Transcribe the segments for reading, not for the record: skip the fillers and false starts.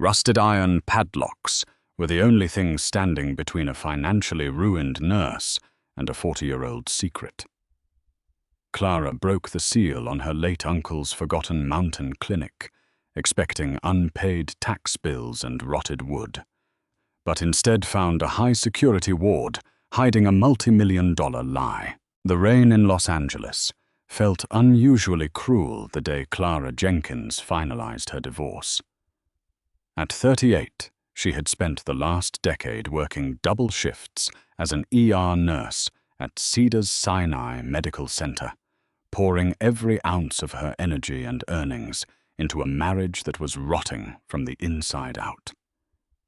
Rusted iron padlocks were the only thing standing between a financially ruined nurse and a 40-year-old secret. Clara broke the seal on her late uncle's forgotten mountain clinic, expecting unpaid tax bills and rotted wood, but instead found a high-security ward hiding a multi-million-dollar lie. The rain in Los Angeles felt unusually cruel the day Clara Jenkins finalized her divorce. At 38, she had spent the last decade working double shifts as an ER nurse at Cedars-Sinai Medical Center, pouring every ounce of her energy and earnings into a marriage that was rotting from the inside out.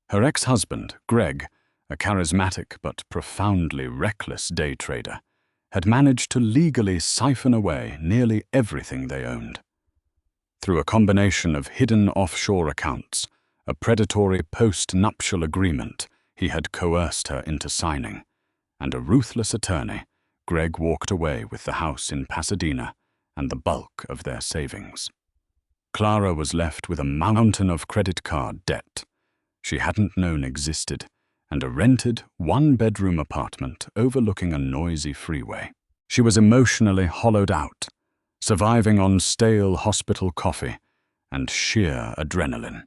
Her ex-husband, Greg, a charismatic but profoundly reckless day trader, had managed to legally siphon away nearly everything they owned. Through a combination of hidden offshore accounts, a predatory post-nuptial agreement he had coerced her into signing, and a ruthless attorney, Greg walked away with the house in Pasadena and the bulk of their savings. Clara was left with a mountain of credit card debt she hadn't known existed, and a rented one-bedroom apartment overlooking a noisy freeway. She was emotionally hollowed out, surviving on stale hospital coffee and sheer adrenaline.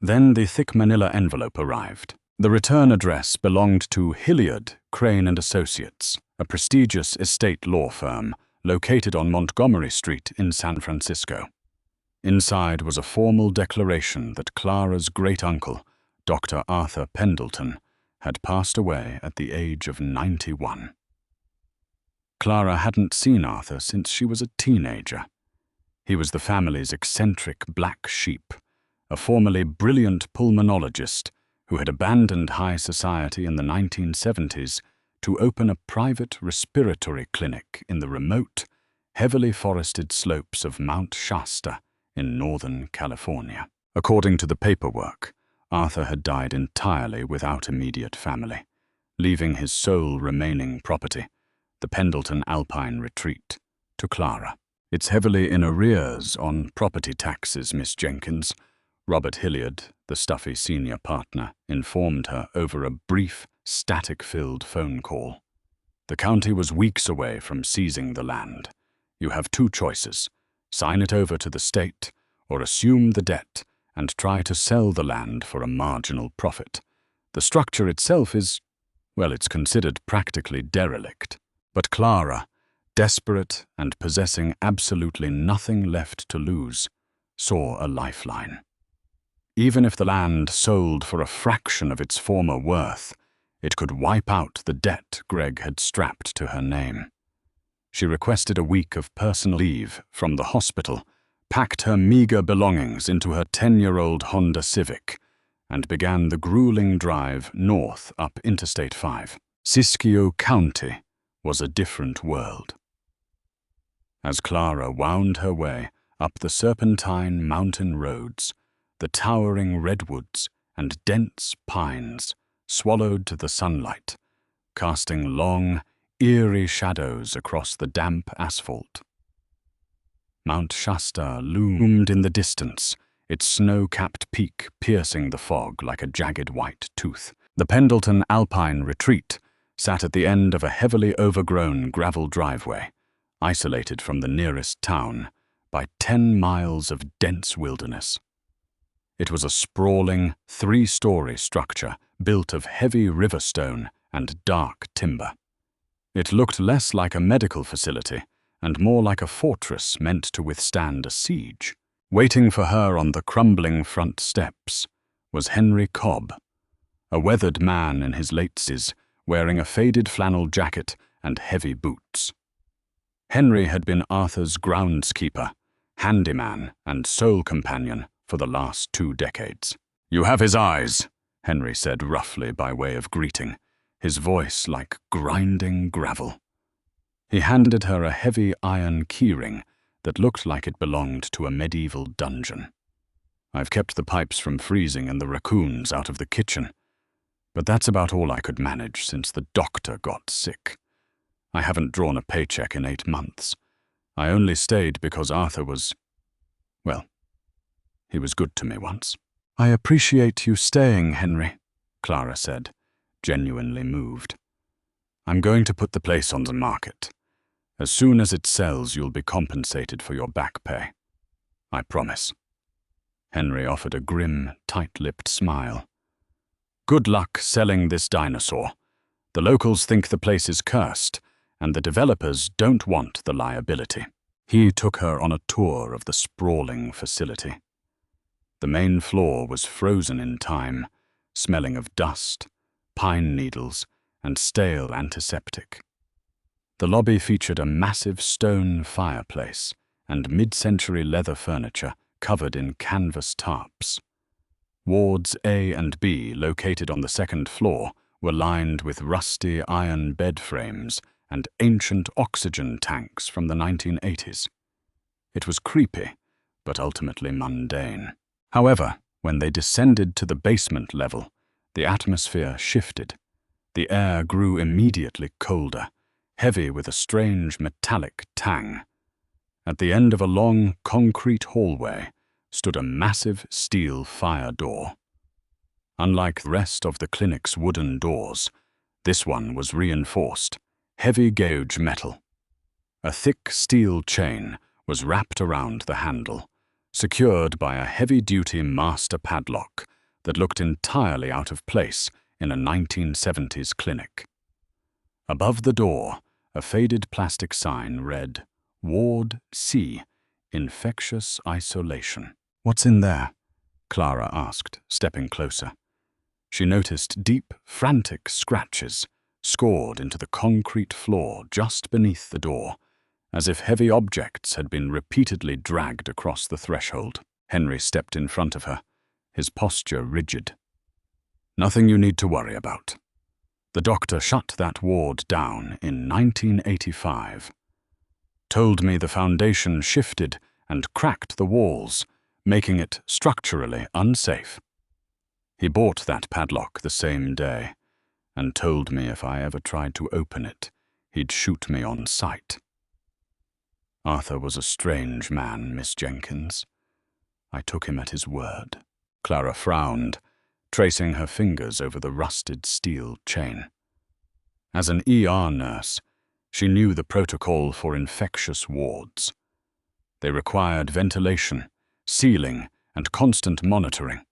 Then the thick manila envelope arrived. The return address belonged to Hilliard, Crane & Associates, a prestigious estate law firm located on Montgomery Street in San Francisco. Inside was a formal declaration that Clara's great-uncle, Dr. Arthur Pendleton, had passed away at the age of 91. Clara hadn't seen Arthur since she was a teenager. He was the family's eccentric black sheep, a formerly brilliant pulmonologist who had abandoned high society in the 1970s to open a private respiratory clinic in the remote, heavily forested slopes of Mount Shasta in Northern California. According to the paperwork, Arthur had died entirely without immediate family, leaving his sole remaining property, the Pendleton Alpine Retreat, to Clara. "It's heavily in arrears on property taxes, Miss Jenkins," Robert Hilliard, the stuffy senior partner, informed her over a brief, static-filled phone call. "The county was weeks away from seizing the land. You have two choices: sign it over to the state, or assume the debt and try to sell the land for a marginal profit. The structure itself is, well, it's considered practically derelict." But Clara, desperate and possessing absolutely nothing left to lose, saw a lifeline. Even if the land sold for a fraction of its former worth, it could wipe out the debt Greg had strapped to her name. She requested a week of personal leave from the hospital, packed her meager belongings into her 10-year-old Honda Civic, and began the grueling drive north up Interstate 5. Siskiyou County was a different world. As Clara wound her way up the serpentine mountain roads, the towering redwoods and dense pines swallowed the sunlight, casting long, eerie shadows across the damp asphalt. Mount Shasta loomed in the distance, its snow-capped peak piercing the fog like a jagged white tooth. The Pendleton Alpine Retreat sat at the end of a heavily overgrown gravel driveway, isolated from the nearest town by 10 miles of dense wilderness. It was a sprawling, 3-story structure built of heavy river stone and dark timber. It looked less like a medical facility and more like a fortress meant to withstand a siege. Waiting for her on the crumbling front steps was Henry Cobb, a weathered man in his late 60s, wearing a faded flannel jacket and heavy boots. Henry had been Arthur's groundskeeper, handyman, and sole companion for the last 2 decades. "You have his eyes," Henry said roughly by way of greeting, his voice like grinding gravel. He handed her a heavy iron keyring that looked like it belonged to a medieval dungeon. "I've kept the pipes from freezing and the raccoons out of the kitchen, but that's about all I could manage since the doctor got sick. I haven't drawn a paycheck in 8 months. I only stayed because Arthur was, well, he was good to me once." "I appreciate you staying, Henry," Clara said, genuinely moved. "I'm going to put the place on the market. As soon as it sells, you'll be compensated for your back pay. I promise." Henry offered a grim, tight-lipped smile. "Good luck selling this dinosaur. The locals think the place is cursed, and the developers don't want the liability." He took her on a tour of the sprawling facility. The main floor was frozen in time, smelling of dust, pine needles, and stale antiseptic. The lobby featured a massive stone fireplace and mid-century leather furniture covered in canvas tarps. Wards A and B, located on the second floor, were lined with rusty iron bed frames and ancient oxygen tanks from the 1980s. It was creepy, but ultimately mundane. However, when they descended to the basement level, the atmosphere shifted. The air grew immediately colder, heavy with a strange metallic tang. At the end of a long concrete hallway stood a massive steel fire door. Unlike the rest of the clinic's wooden doors, this one was reinforced, heavy-gauge metal. A thick steel chain was wrapped around the handle, secured by a heavy-duty master padlock that looked entirely out of place in a 1970s clinic. Above the door, a faded plastic sign read, "Ward C, Infectious Isolation." "What's in there?" Clara asked, stepping closer. She noticed deep, frantic scratches scored into the concrete floor just beneath the door, as if heavy objects had been repeatedly dragged across the threshold. Henry stepped in front of her, his posture rigid. "Nothing you need to worry about. The doctor shut that ward down in 1985. Told me the foundation shifted and cracked the walls, making it structurally unsafe. He bought that padlock the same day and told me if I ever tried to open it, he'd shoot me on sight. Arthur was a strange man, Miss Jenkins. I took him at his word." Clara frowned, tracing her fingers over the rusted steel chain. As an ER nurse, she knew the protocol for infectious wards. They required ventilation, sealing, and constant monitoring,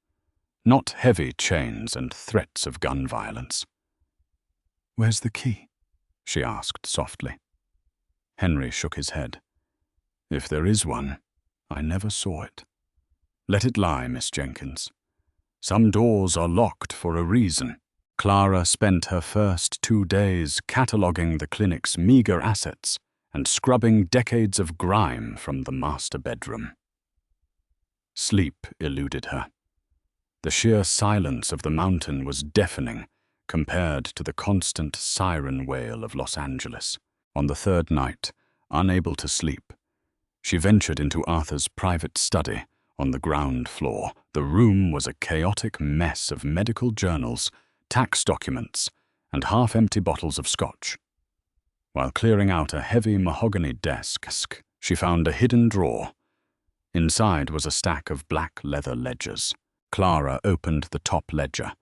not heavy chains and threats of gun violence. "Where's the key?" she asked softly. Henry shook his head. "If there is one, I never saw it. Let it lie, Miss Jenkins. Some doors are locked for a reason." Clara spent her first 2 days cataloguing the clinic's meager assets and scrubbing decades of grime from the master bedroom. Sleep eluded her. The sheer silence of the mountain was deafening compared to the constant siren wail of Los Angeles. On the third night, unable to sleep, she ventured into Arthur's private study on the ground floor. The room was a chaotic mess of medical journals, tax documents, and half-empty bottles of scotch. While clearing out a heavy mahogany desk, she found a hidden drawer. Inside was a stack of black leather ledgers. Clara opened the top ledger,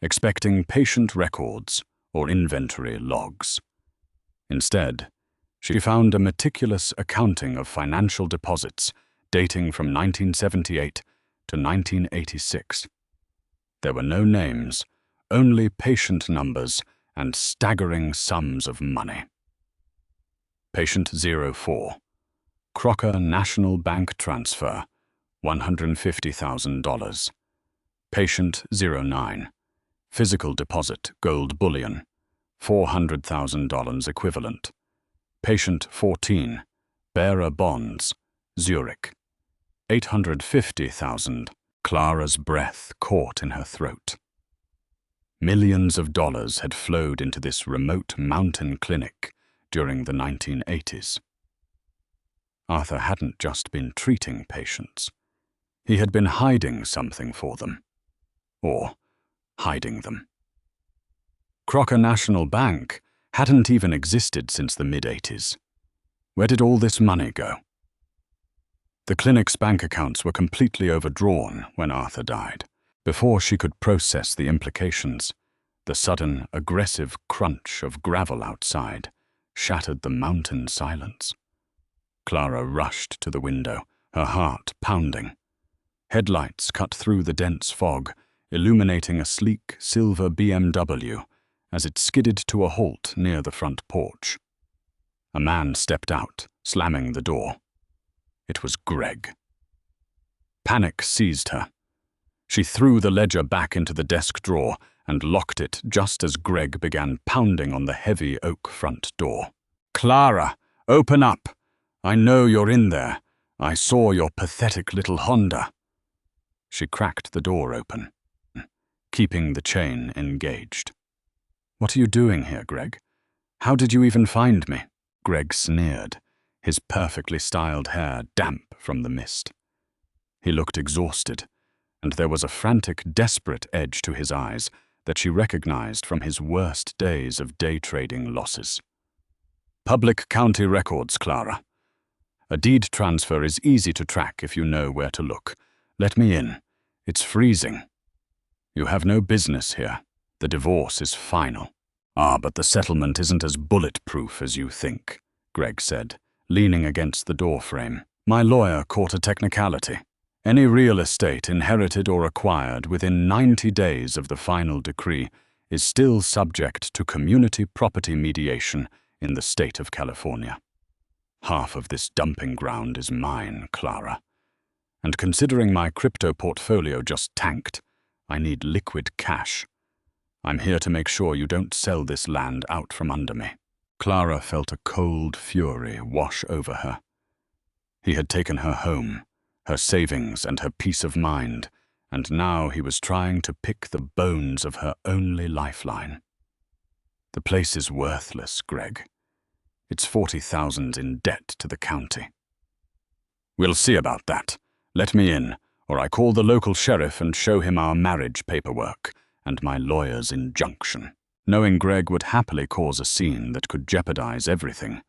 expecting patient records or inventory logs. Instead, she found a meticulous accounting of financial deposits dating from 1978 to 1986. There were no names, only patient numbers and staggering sums of money. Patient 04. Crocker National Bank transfer, $150,000. Patient 09. Physical deposit, gold bullion, $400,000 equivalent. Patient 14. Bearer bonds, Zurich, $850,000. Clara's breath caught in her throat. Millions of dollars had flowed into this remote mountain clinic during the 1980s. Arthur hadn't just been treating patients. He had been hiding something for them. Or hiding them. Crocker National Bank hadn't even existed since the mid-80s. Where did all this money go? The clinic's bank accounts were completely overdrawn when Arthur died. Before she could process the implications, the sudden, aggressive crunch of gravel outside shattered the mountain silence. Clara rushed to the window, her heart pounding. Headlights cut through the dense fog, illuminating a sleek silver BMW as it skidded to a halt near the front porch. A man stepped out, slamming the door. It was Greg. Panic seized her. She threw the ledger back into the desk drawer and locked it just as Greg began pounding on the heavy oak front door. "Clara, open up! I know you're in there. I saw your pathetic little Honda." She cracked the door open, keeping the chain engaged. "What are you doing here, Greg? How did you even find me?" Greg sneered, his perfectly styled hair damp from the mist. He looked exhausted, and there was a frantic, desperate edge to his eyes that she recognized from his worst days of day trading losses. "Public county records, Clara. A deed transfer is easy to track if you know where to look. Let me in. It's freezing. You have no business here. The divorce is final." "Ah, but the settlement isn't as bulletproof as you think," Greg said, leaning against the doorframe. "My lawyer caught a technicality. Any real estate inherited or acquired within 90 days of the final decree is still subject to community property mediation in the state of California. Half of this dumping ground is mine, Clara. And considering my crypto portfolio just tanked, I need liquid cash. I'm here to make sure you don't sell this land out from under me." Clara felt a cold fury wash over her. He had taken her home, her savings and her peace of mind, and now he was trying to pick the bones of her only lifeline. "The place is worthless, Greg. It's $40,000 in debt to the county." "We'll see about that. Let me in, or I call the local sheriff and show him our marriage paperwork and my lawyer's injunction." Knowing Greg would happily cause a scene that could jeopardize everything,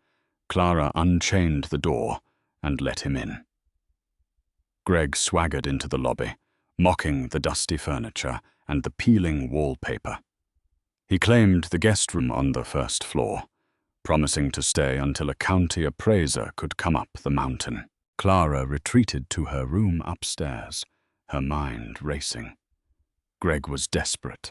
Clara unchained the door and let him in. Greg swaggered into the lobby, mocking the dusty furniture and the peeling wallpaper. He claimed the guest room on the first floor, promising to stay until a county appraiser could come up the mountain. Clara retreated to her room upstairs, her mind racing. Greg was desperate.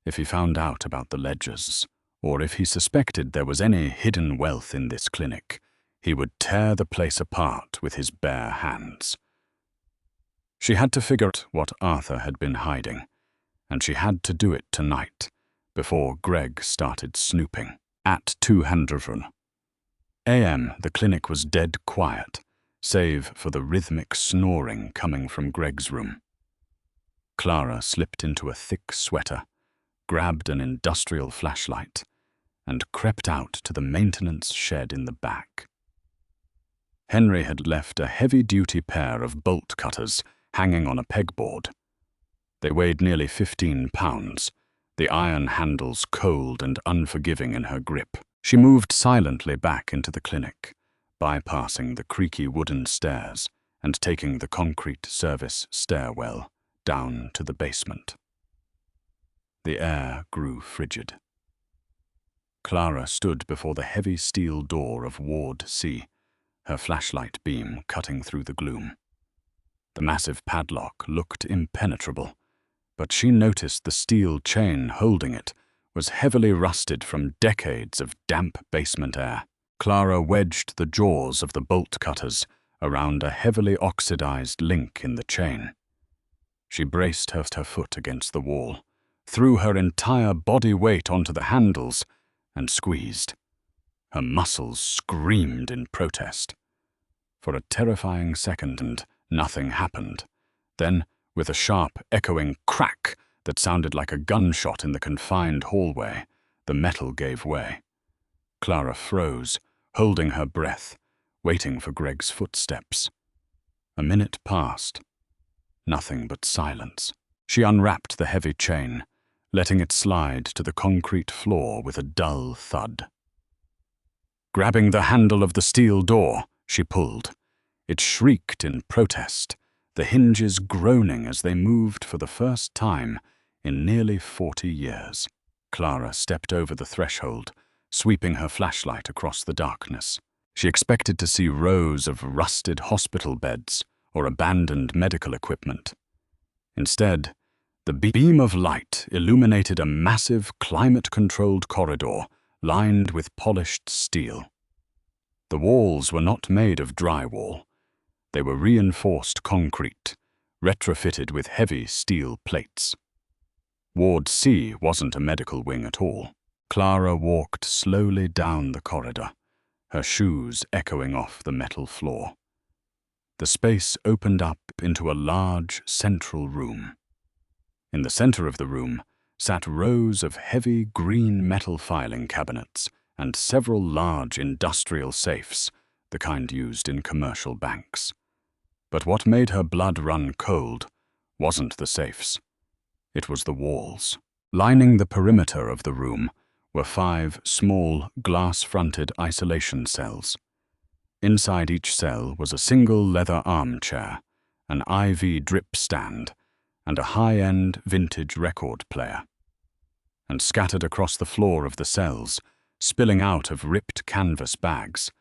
If he found out about the ledgers, or if he suspected there was any hidden wealth in this clinic, he would tear the place apart with his bare hands. She had to figure out what Arthur had been hiding, and she had to do it tonight, before Greg started snooping. At 200 a.m., the clinic was dead quiet, save for the rhythmic snoring coming from Greg's room. Clara slipped into a thick sweater, grabbed an industrial flashlight, and crept out to the maintenance shed in the back. Henry had left a heavy-duty pair of bolt cutters hanging on a pegboard. They weighed nearly 15 pounds, the iron handles cold and unforgiving in her grip. She moved silently back into the clinic, bypassing the creaky wooden stairs and taking the concrete service stairwell down to the basement. The air grew frigid. Clara stood before the heavy steel door of Ward C, her flashlight beam cutting through the gloom. The massive padlock looked impenetrable, but she noticed the steel chain holding it was heavily rusted from decades of damp basement air. Clara wedged the jaws of the bolt cutters around a heavily oxidized link in the chain. She braced her foot against the wall, threw her entire body weight onto the handles, and squeezed. Her muscles screamed in protest. For a terrifying second, nothing happened. Then, with a sharp, echoing crack that sounded like a gunshot in the confined hallway, the metal gave way. Clara froze, holding her breath, waiting for Greg's footsteps. A minute passed. Nothing but silence. She unwrapped the heavy chain, letting it slide to the concrete floor with a dull thud. Grabbing the handle of the steel door, she pulled. It shrieked in protest, the hinges groaning as they moved for the first time in nearly 40 years. Clara stepped over the threshold, sweeping her flashlight across the darkness. She expected to see rows of rusted hospital beds or abandoned medical equipment. Instead, the beam of light illuminated a massive climate-controlled corridor lined with polished steel. The walls were not made of drywall. They were reinforced concrete, retrofitted with heavy steel plates. Ward C wasn't a medical wing at all. Clara walked slowly down the corridor, her shoes echoing off the metal floor. The space opened up into a large central room. In the center of the room sat rows of heavy green metal filing cabinets and several large industrial safes, the kind used in commercial banks. But what made her blood run cold wasn't the safes. It was the walls. Lining the perimeter of the room were 5 small, glass-fronted isolation cells. Inside each cell was a single leather armchair, an IV drip stand, and a high-end vintage record player. And scattered across the floor of the cells, spilling out of ripped canvas bags,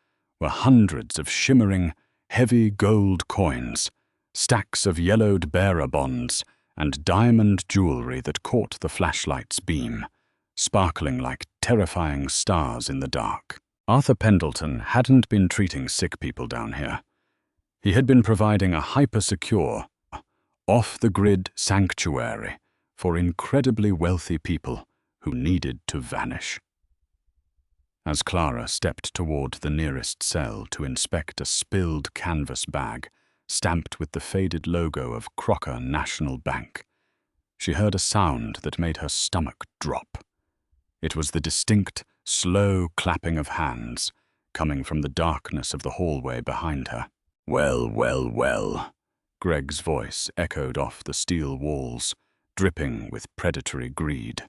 were hundreds of shimmering, heavy gold coins, stacks of yellowed bearer bonds, and diamond jewelry that caught the flashlight's beam, sparkling like terrifying stars in the dark. Arthur Pendleton hadn't been treating sick people down here. He had been providing a hyper-secure, off-the-grid sanctuary for incredibly wealthy people who needed to vanish. As Clara stepped toward the nearest cell to inspect a spilled canvas bag stamped with the faded logo of Crocker National Bank, she heard a sound that made her stomach drop. It was the distinct, slow clapping of hands coming from the darkness of the hallway behind her. "Well, well, well," Greg's voice echoed off the steel walls, dripping with predatory greed.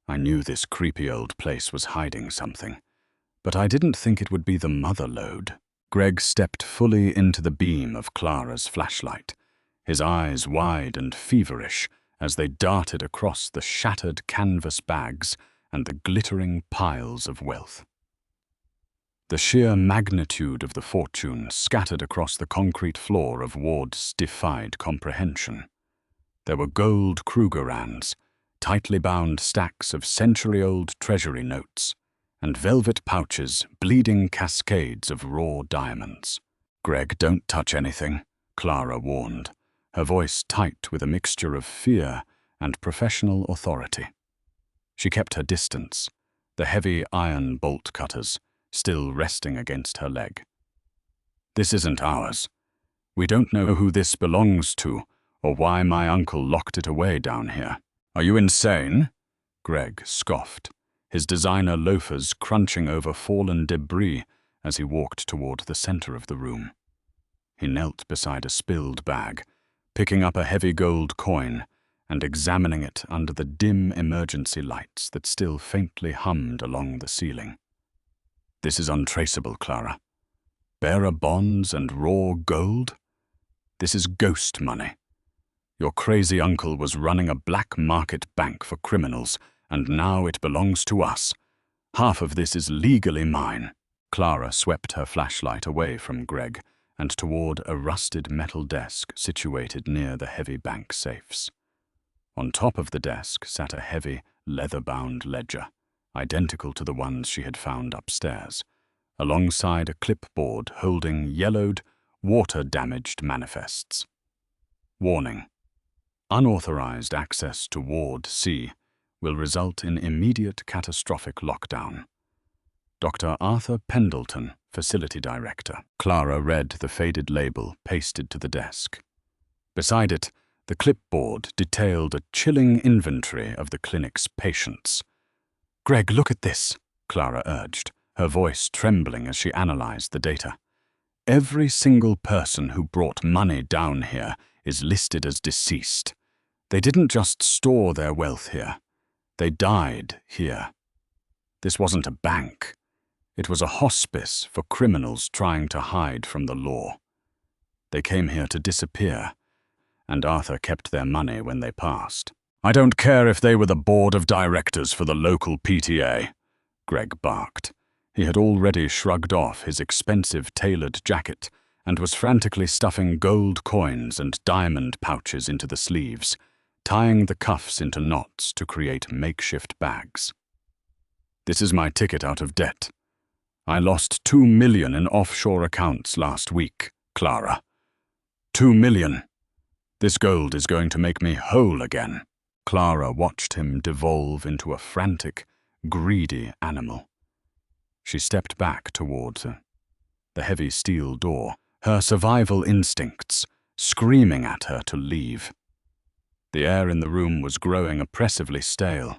"I knew this creepy old place was hiding something, but I didn't think it would be the mother lode." Greg stepped fully into the beam of Clara's flashlight, his eyes wide and feverish as they darted across the shattered canvas bags and the glittering piles of wealth. The sheer magnitude of the fortune scattered across the concrete floor of Ward's defied comprehension. There were gold Krugerrands, tightly bound stacks of century-old treasury notes, and velvet pouches bleeding cascades of raw diamonds. "Greg, don't touch anything," Clara warned, her voice tight with a mixture of fear and professional authority. She kept her distance, the heavy iron bolt cutters still resting against her leg. "This isn't ours. We don't know who this belongs to or why my uncle locked it away down here." "Are you insane?" Greg scoffed, his designer loafers crunching over fallen debris as he walked toward the center of the room. He knelt beside a spilled bag, picking up a heavy gold coin and examining it under the dim emergency lights that still faintly hummed along the ceiling. "This is untraceable, Clara. Bearer bonds and raw gold? This is ghost money. Your crazy uncle was running a black market bank for criminals, and now it belongs to us. Half of this is legally mine." Clara swept her flashlight away from Greg and toward a rusted metal desk situated near the heavy bank safes. On top of the desk sat a heavy, leather-bound ledger, identical to the ones she had found upstairs, alongside a clipboard holding yellowed, water-damaged manifests. Warning: unauthorized access to Ward C will result in immediate catastrophic lockdown. Dr. Arthur Pendleton, Facility Director. Clara read the faded label pasted to the desk. Beside it, the clipboard detailed a chilling inventory of the clinic's patients. "Greg, look at this," Clara urged, her voice trembling as she analyzed the data. "Every single person who brought money down here is listed as deceased. They didn't just store their wealth here. They died here. This wasn't a bank. It was a hospice for criminals trying to hide from the law. They came here to disappear, and Arthur kept their money when they passed. "I don't care if they were the board of directors for the local PTA," Greg barked. He had already shrugged off his expensive tailored jacket and was frantically stuffing gold coins and diamond pouches into the sleeves, tying the cuffs into knots to create makeshift bags. "This is my ticket out of debt. I lost $2 million in offshore accounts last week, Clara. $2 million. This gold is going to make me whole again." Clara watched him devolve into a frantic, greedy animal. She stepped back towards the heavy steel door, her survival instincts screaming at her to leave. The air in the room was growing oppressively stale,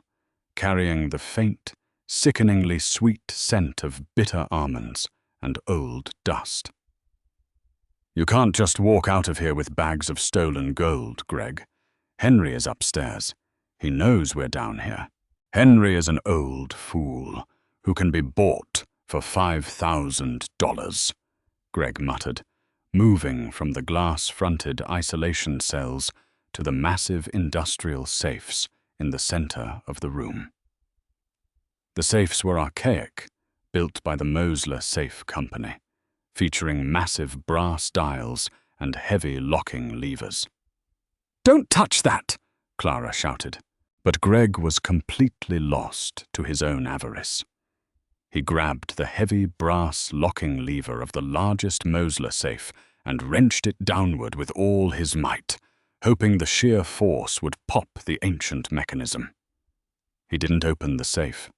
carrying the faint, sickeningly sweet scent of bitter almonds and old dust. "You can't just walk out of here with bags of stolen gold, Greg. Henry is upstairs. He knows we're down here. Henry is an old fool who can be bought for $5,000, Greg muttered, moving from the glass-fronted isolation cells to the massive industrial safes in the center of the room. The safes were archaic, built by the Mosler Safe Company, featuring massive brass dials and heavy locking levers. "Don't touch that!" Clara shouted, but Greg was completely lost to his own avarice. He grabbed the heavy brass locking lever of the largest Mosler safe and wrenched it downward with all his might, hoping the sheer force would pop the ancient mechanism. He didn't open the safe.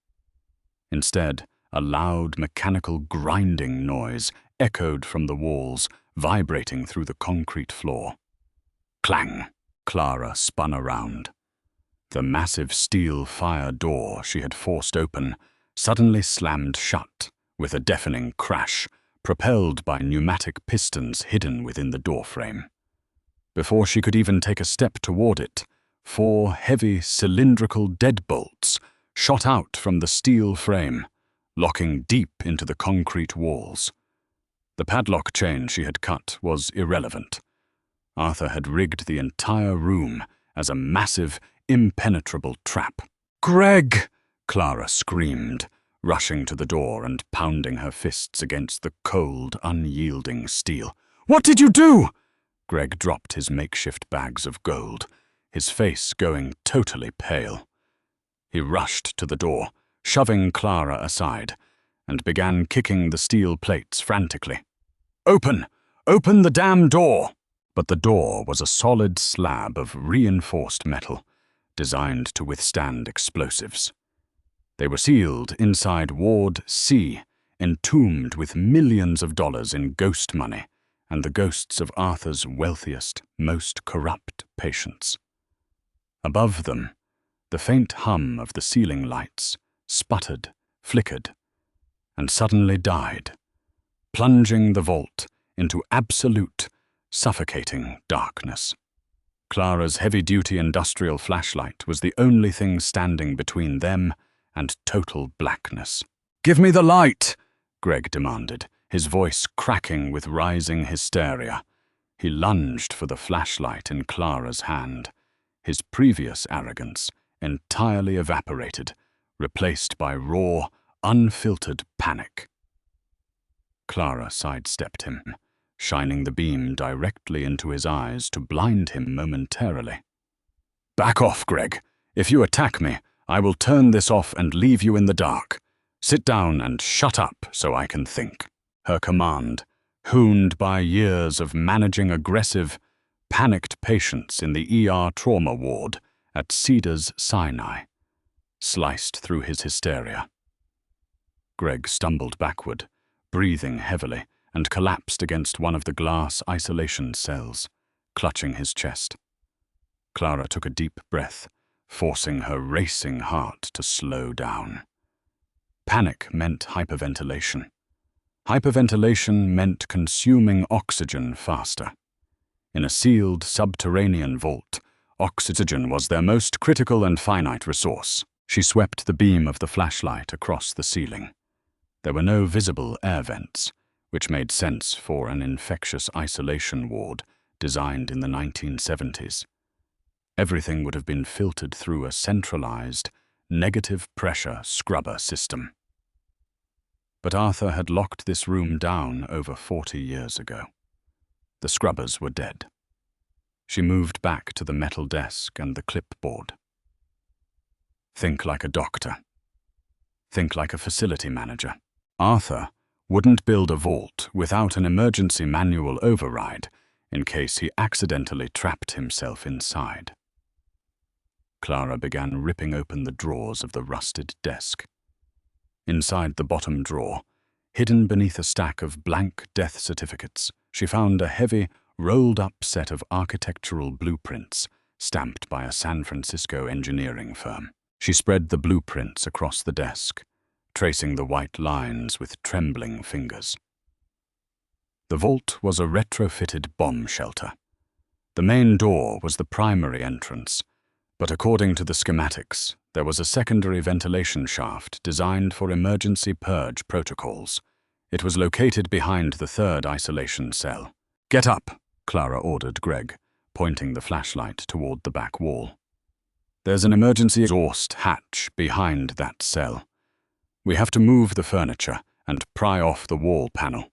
Instead, a loud mechanical grinding noise echoed from the walls, vibrating through the concrete floor. Clang! Clara spun around. The massive steel fire door she had forced open suddenly slammed shut with a deafening crash, propelled by pneumatic pistons hidden within the doorframe. Before she could even take a step toward it, 4 heavy cylindrical deadbolts shot out from the steel frame, locking deep into the concrete walls. The padlock chain she had cut was irrelevant. Arthur had rigged the entire room as a massive, impenetrable trap. "Greg!" Clara screamed, rushing to the door and pounding her fists against the cold, unyielding steel. "What did you do?" Greg dropped his makeshift bags of gold, his face going totally pale. He rushed to the door, shoving Clara aside, and began kicking the steel plates frantically. "Open! Open the damn door!" But the door was a solid slab of reinforced metal, designed to withstand explosives. They were sealed inside Ward C, entombed with millions of dollars in ghost money and the ghosts of Arthur's wealthiest, most corrupt patients. Above them, the faint hum of the ceiling lights sputtered, flickered, and suddenly died, plunging the vault into absolute, suffocating darkness. Clara's heavy-duty industrial flashlight was the only thing standing between them and total blackness. "Give me the light!" Greg demanded, his voice cracking with rising hysteria. He lunged for the flashlight in Clara's hand, his previous arrogance entirely evaporated, replaced by raw, unfiltered panic. Clara sidestepped him, shining the beam directly into his eyes to blind him momentarily. "Back off, Greg. If you attack me, I will turn this off and leave you in the dark. Sit down and shut up so I can think." Her command, honed by years of managing aggressive, panicked patients in the ER trauma ward at Cedars Sinai, sliced through his hysteria. Greg stumbled backward, breathing heavily, and collapsed against one of the glass isolation cells, clutching his chest. Clara took a deep breath, forcing her racing heart to slow down. Panic meant hyperventilation. Hyperventilation meant consuming oxygen faster. In a sealed subterranean vault, oxygen was their most critical and finite resource. She swept the beam of the flashlight across the ceiling. There were no visible air vents, which made sense for an infectious isolation ward designed in the 1970s. Everything would have been filtered through a centralized, negative pressure scrubber system. But Arthur had locked this room down over 40 years ago. The scrubbers were dead. She moved back to the metal desk and the clipboard. Think like a doctor. Think like a facility manager. Arthur wouldn't build a vault without an emergency manual override in case he accidentally trapped himself inside. Clara began ripping open the drawers of the rusted desk. Inside the bottom drawer, hidden beneath a stack of blank death certificates, she found a heavy, rolled-up set of architectural blueprints stamped by a San Francisco engineering firm. She spread the blueprints across the desk, tracing the white lines with trembling fingers. The vault was a retrofitted bomb shelter. The main door was the primary entrance, but according to the schematics, there was a secondary ventilation shaft designed for emergency purge protocols. It was located behind the third isolation cell. "Get up," Clara ordered Greg, pointing the flashlight toward the back wall. "There's an emergency exhaust hatch behind that cell. We have to move the furniture and pry off the wall panel."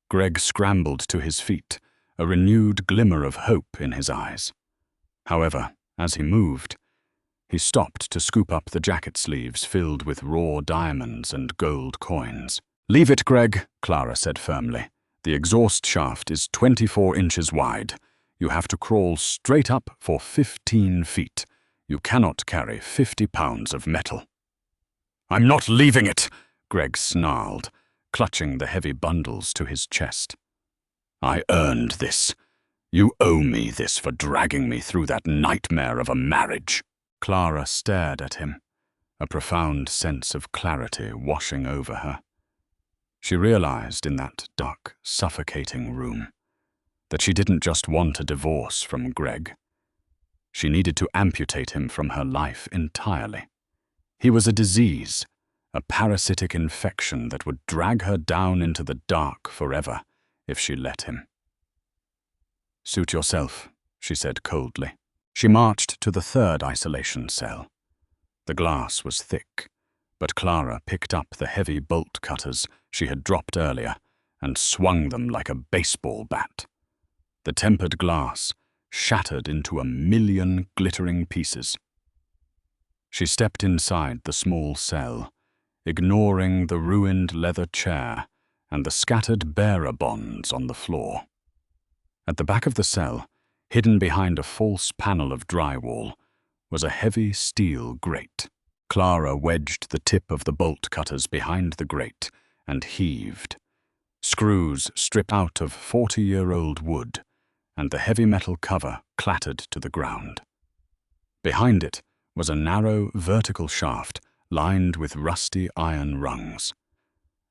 Greg scrambled to his feet, a renewed glimmer of hope in his eyes. However, as he moved, he stopped to scoop up the jacket sleeves filled with raw diamonds and gold coins. "Leave it, Greg," Clara said firmly. "The exhaust shaft is 24 inches wide. You have to crawl straight up for 15 feet. You cannot carry 50 pounds of metal." "I'm not leaving it," Greg snarled, clutching the heavy bundles to his chest. "I earned this. You owe me this for dragging me through that nightmare of a marriage." Clara stared at him, a profound sense of clarity washing over her. She realized in that dark, suffocating room that she didn't just want a divorce from Greg. She needed to amputate him from her life entirely. He was a disease, a parasitic infection that would drag her down into the dark forever if she let him. "Suit yourself," she said coldly. She marched to the third isolation cell. The glass was thick, but Clara picked up the heavy bolt cutters she had dropped earlier and swung them like a baseball bat. The tempered glass shattered into a million glittering pieces. She stepped inside the small cell, ignoring the ruined leather chair and the scattered bearer bonds on the floor. At the back of the cell, hidden behind a false panel of drywall, was a heavy steel grate. Clara wedged the tip of the bolt cutters behind the grate and heaved. Screws stripped out of 40-year-old wood, and the heavy metal cover clattered to the ground. Behind it was a narrow, vertical shaft lined with rusty iron rungs.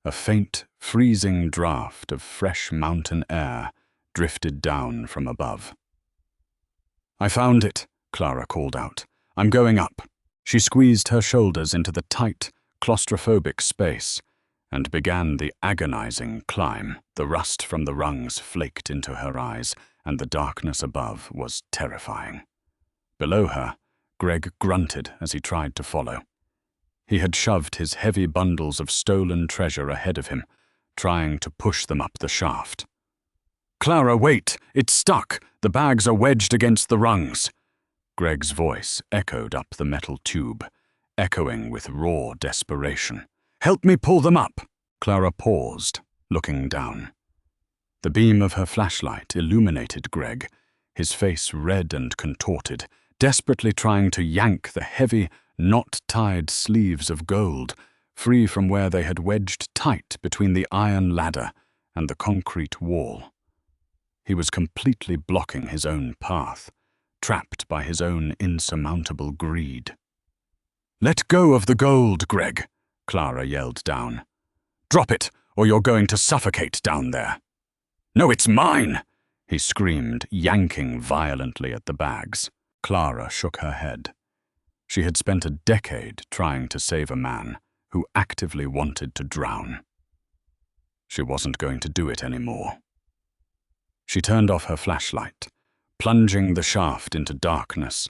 A faint, freezing draft of fresh mountain air drifted down from above. "I found it," Clara called out. "I'm going up." She squeezed her shoulders into the tight, claustrophobic space and began the agonizing climb. The rust from the rungs flaked into her eyes, and the darkness above was terrifying. Below her, Greg grunted as he tried to follow. He had shoved his heavy bundles of stolen treasure ahead of him, trying to push them up the shaft. "Clara, wait! It's stuck! The bags are wedged against the rungs!" Greg's voice echoed up the metal tube, echoing with raw desperation. "Help me pull them up!" Clara paused, looking down. The beam of her flashlight illuminated Greg, his face red and contorted, desperately trying to yank the heavy, knot-tied sleeves of gold free from where they had wedged tight between the iron ladder and the concrete wall. He was completely blocking his own path, trapped by his own insurmountable greed. "Let go of the gold, Greg," Clara yelled down. "Drop it, or you're going to suffocate down there." "No, it's mine!" he screamed, yanking violently at the bags. Clara shook her head. She had spent a decade trying to save a man who actively wanted to drown. She wasn't going to do it anymore. She turned off her flashlight, plunging the shaft into darkness,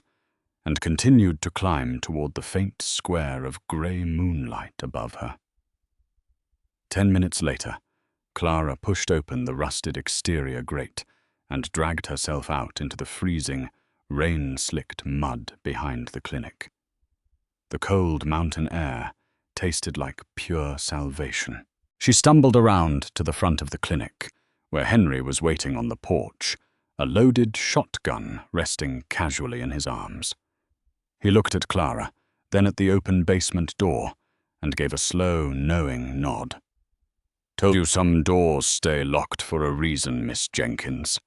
and continued to climb toward the faint square of grey moonlight above her. 10 minutes later, Clara pushed open the rusted exterior grate and dragged herself out into the freezing, rain-slicked mud behind the clinic. The cold mountain air tasted like pure salvation. She stumbled around to the front of the clinic, where Henry was waiting on the porch, a loaded shotgun resting casually in his arms. He looked at Clara, then at the open basement door, and gave a slow, knowing nod. "Told you some doors stay locked for a reason, Miss Jenkins,"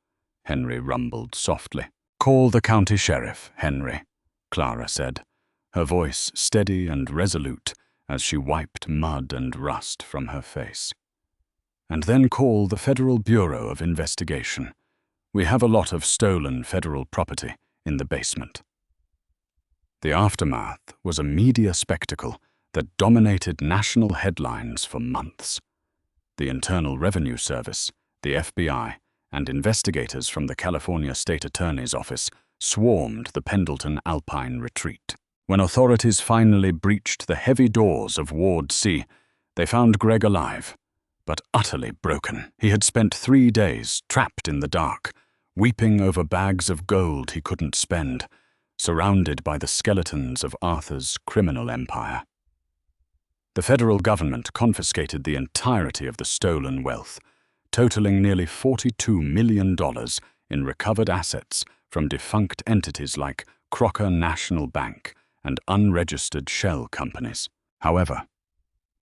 Henry rumbled softly. "Call the county sheriff, Henry," Clara said, her voice steady and resolute as she wiped mud and rust from her face. "And then call the Federal Bureau of Investigation. We have a lot of stolen federal property in the basement." The aftermath was a media spectacle that dominated national headlines for months. The Internal Revenue Service, the FBI, and investigators from the California State Attorney's Office swarmed the Pendleton Alpine retreat. When authorities finally breached the heavy doors of Ward C, they found Greg alive, but utterly broken. He had spent 3 days trapped in the dark, weeping over bags of gold he couldn't spend, surrounded by the skeletons of Arthur's criminal empire. The federal government confiscated the entirety of the stolen wealth, totaling nearly $42 million in recovered assets from defunct entities like Crocker National Bank and unregistered shell companies. However,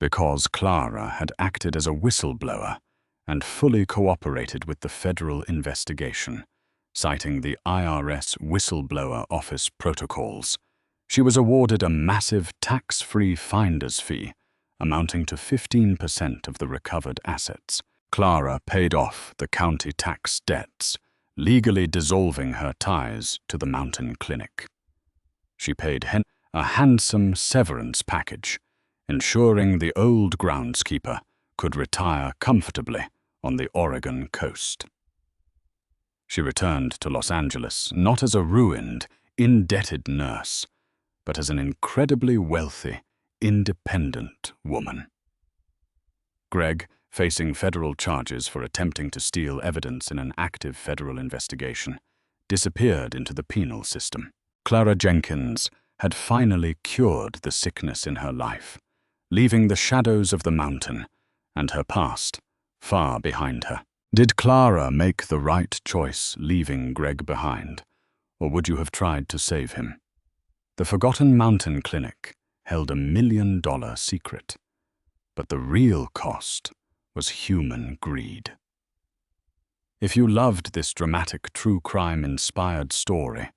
because Clara had acted as a whistleblower and fully cooperated with the federal investigation, citing the IRS Whistleblower Office protocols, she was awarded a massive tax-free finder's fee amounting to 15% of the recovered assets. Clara paid off the county tax debts, legally dissolving her ties to the mountain clinic. She paid Henry a handsome severance package, ensuring the old groundskeeper could retire comfortably on the Oregon coast. She returned to Los Angeles not as a ruined, indebted nurse, but as an incredibly wealthy, independent woman. Greg, facing federal charges for attempting to steal evidence in an active federal investigation, disappeared into the penal system. Clara Jenkins had finally cured the sickness in her life, leaving the shadows of the mountain and her past far behind her. Did Clara make the right choice leaving Greg behind, or would you have tried to save him? The Forgotten Mountain Clinic held $1 million secret, but the real cost was human greed. If you loved this dramatic true crime-inspired story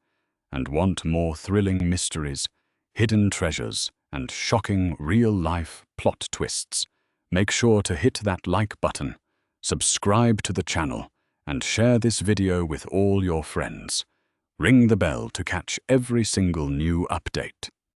and want more thrilling mysteries, hidden treasures, and shocking real-life plot twists, make sure to hit that like button, subscribe to the channel, and share this video with all your friends. Ring the bell to catch every single new update.